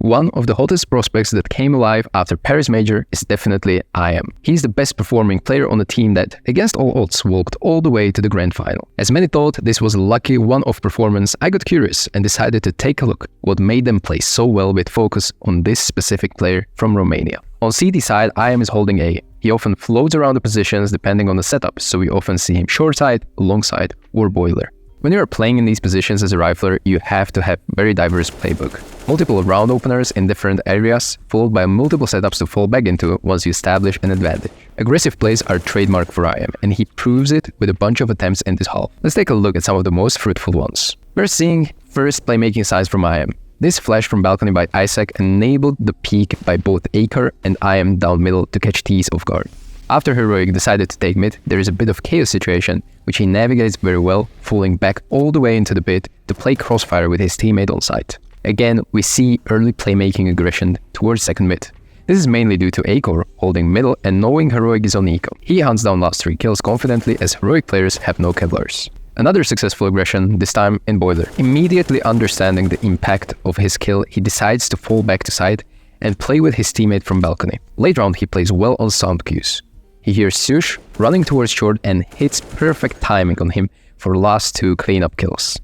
One of the hottest prospects that came alive after Paris Major is definitely IM. He's the best performing player on the team that, against all odds, walked all the way to the grand final. As many thought this was a lucky one-off performance, I got curious and decided to take a look what made them play so well with focus on this specific player from Romania. On CT side, IM is holding A. He often floats around the positions depending on the setup, so we often see him short side, long side, or boiler. When you are playing in these positions as a rifler, you have to have very diverse playbook. Multiple round openers in different areas, followed by multiple setups to fall back into once you establish an advantage. Aggressive plays are trademark for IM, and he proves it with a bunch of attempts in this half. Let's take a look at some of the most fruitful ones. We're seeing first playmaking signs from IM. This flash from balcony by Styk enabled the peek by both Aker and IM down middle to catch T's off guard. After Heroic decided to take mid, there is a bit of chaos situation, which he navigates very well, falling back all the way into the pit to play crossfire with his teammate on site. Again, we see early playmaking aggression towards second mid. This is mainly due to Aker holding middle and knowing Heroic is on eco. He hunts down last 3 kills confidently as Heroic players have no Kevlars. Another successful aggression, this time in boiler. Immediately understanding the impact of his kill, he decides to fall back to side and play with his teammate from balcony. Late round, he plays well on sound cues. He hears Sush running towards short and hits perfect timing on him for last 2 cleanup kills.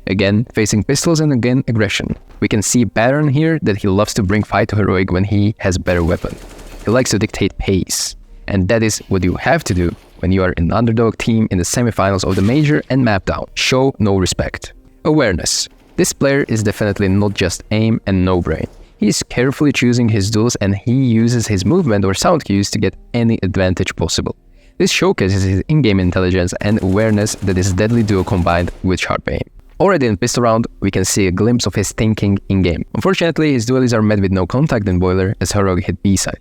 Again, facing pistols and again aggression. We can see pattern here that he loves to bring fight to Heroic when he has better weapon. He likes to dictate pace, and that is what you have to do when you are an underdog team in the semifinals of the major and map down. Show no respect. Awareness. This player is definitely not just aim and no brain. He is carefully choosing his duels and he uses his movement or sound cues to get any advantage possible. This showcases his in-game intelligence and awareness that is deadly duo combined with sharp aim. Already in pistol round, we can see a glimpse of his thinking in-game. Unfortunately, his duelies are met with no contact in boiler as Heroic hit B side.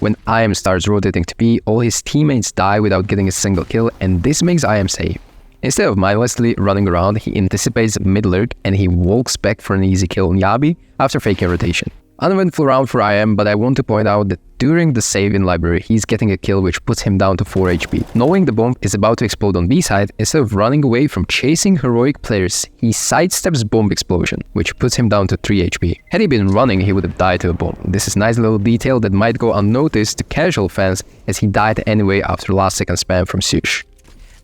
When IM starts rotating to B, all his teammates die without getting a single kill, and this makes IM safe. Instead of mindlessly running around, he anticipates mid lurk and he walks back for an easy kill on Yabi after faking rotation. Uneventful round for IM, but I want to point out that during the save in library, he's getting a kill which puts him down to 4 HP. Knowing the bomb is about to explode on B side, instead of running away from chasing Heroic players, he sidesteps bomb explosion, which puts him down to 3 HP. Had he been running, he would have died to a bomb. This is a nice little detail that might go unnoticed to casual fans as he died anyway after last second spam from Sush.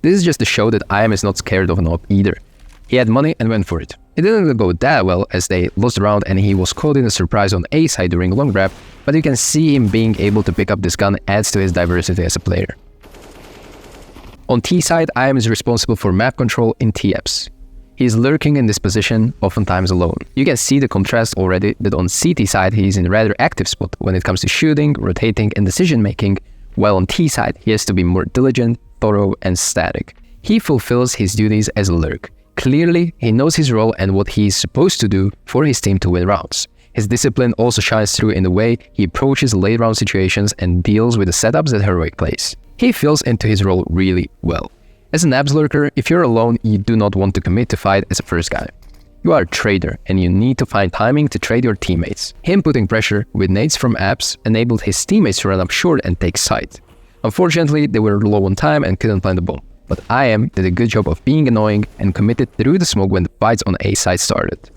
This is just to show that IM is not scared of an op either. He had money and went for it. It didn't go that well as they lost the round and he was caught in a surprise on A side during long grab, but you can see him being able to pick up this gun adds to his diversity as a player. On T side, IM is responsible for map control in TFs. He is lurking in this position, oftentimes alone. You can see the contrast already that on CT side he is in a rather active spot when it comes to shooting, rotating and decision making, while on T side he has to be more diligent, thorough and static. He fulfills his duties as a lurk. Clearly, he knows his role and what he is supposed to do for his team to win rounds. His discipline also shines through in the way he approaches late round situations and deals with the setups that Heroic plays. He fills into his role really well. As an abs lurker, if you're alone, you do not want to commit to fight as a first guy. You are a trader and you need to find timing to trade your teammates. Him putting pressure with nades from abs enabled his teammates to run up short and take side. Unfortunately, they were low on time and couldn't plant the bomb. But IM did a good job of being annoying and committed through the smoke when the fights on A side started.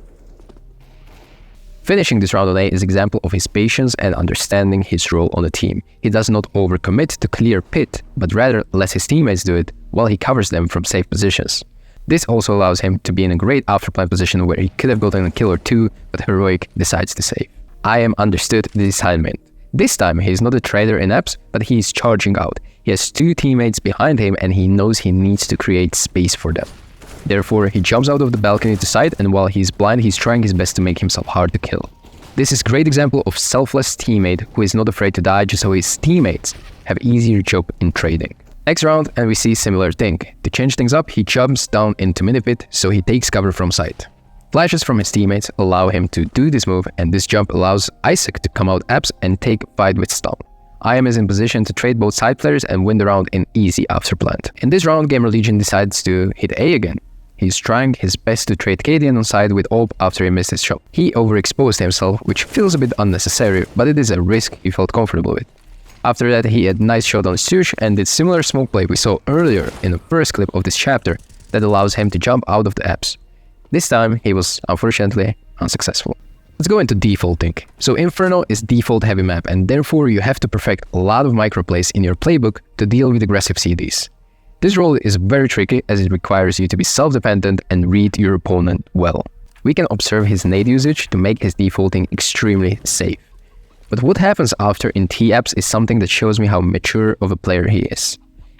Finishing this round on A is an example of his patience and understanding his role on the team. He does not overcommit to clear pit, but rather lets his teammates do it while he covers them from safe positions. This also allows him to be in a great afterplant position where he could have gotten a kill or two, but Heroic decides to save. IM understood the assignment. This time he is not a trader in apps, but he is charging out. He has 2 teammates behind him and he knows he needs to create space for them. Therefore, he jumps out of the balcony to side and while he's blind, he's trying his best to make himself hard to kill. This is a great example of selfless teammate who is not afraid to die just so his teammates have easier job in trading. Next round and we see similar thing. To change things up, he jumps down into mini pit so he takes cover from side. Flashes from his teammates allow him to do this move and this jump allows Styk to come out apps and take fight with stun. IM is in position to trade both side players and win the round in easy after plant. In this round, Gamer Legion decides to hit A again. He's trying his best to trade Cadian on side with AWP after he missed his shot. He overexposed himself, which feels a bit unnecessary, but it is a risk he felt comfortable with. After that, he had a nice shot on Sush and did similar smoke play we saw earlier in the first clip of this chapter that allows him to jump out of the apps. This time, he was unfortunately unsuccessful. Let's go into defaulting. So Inferno is default heavy map, and therefore you have to perfect a lot of microplays in your playbook to deal with aggressive CDs. This role is very tricky as it requires you to be self-dependent and read your opponent well. We can observe his nade usage to make his defaulting extremely safe. But what happens after in T-apps is something that shows me how mature of a player he is.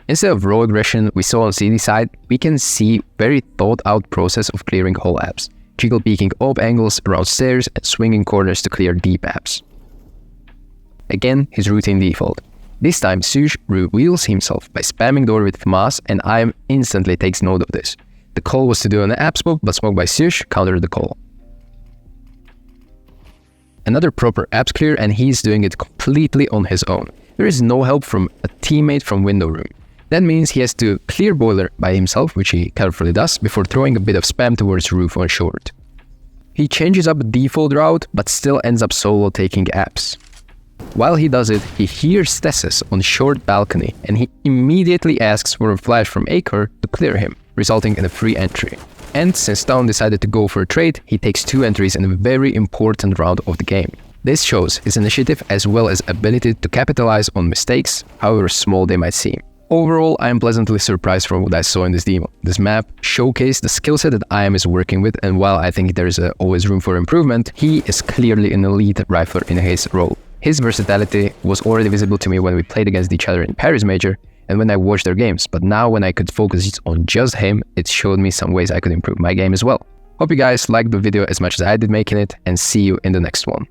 Instead of raw aggression we saw on CD side, we can see very thought out process of clearing whole apps, jiggle peeking op angles around stairs and swinging corners to clear deep apps. Again, his routine default. This time Sush reveals himself by spamming door with Mas, and IM instantly takes note of this. The call was to do an app smoke, but smoke by Sush countered the call. Another proper apps clear, and he's doing it completely on his own. There is no help from a teammate from window room. That means he has to clear boiler by himself, which he carefully does, before throwing a bit of spam towards roof on short. He changes up default route, but still ends up solo taking apps. While he does it, he hears Tessus on short balcony, and he immediately asks for a flash from Acre to clear him, resulting in a free entry. And since Town decided to go for a trade, he takes 2 entries in a very important round of the game. This shows his initiative as well as ability to capitalize on mistakes, however small they might seem. Overall, I am pleasantly surprised from what I saw in this demo. This map showcased the skill set that IM is working with, and while I think there is always room for improvement, he is clearly an elite rifler in his role. His versatility was already visible to me when we played against each other in Paris Major and when I watched their games, but now when I could focus on just him, it showed me some ways I could improve my game as well. Hope you guys liked the video as much as I did making it, and see you in the next one.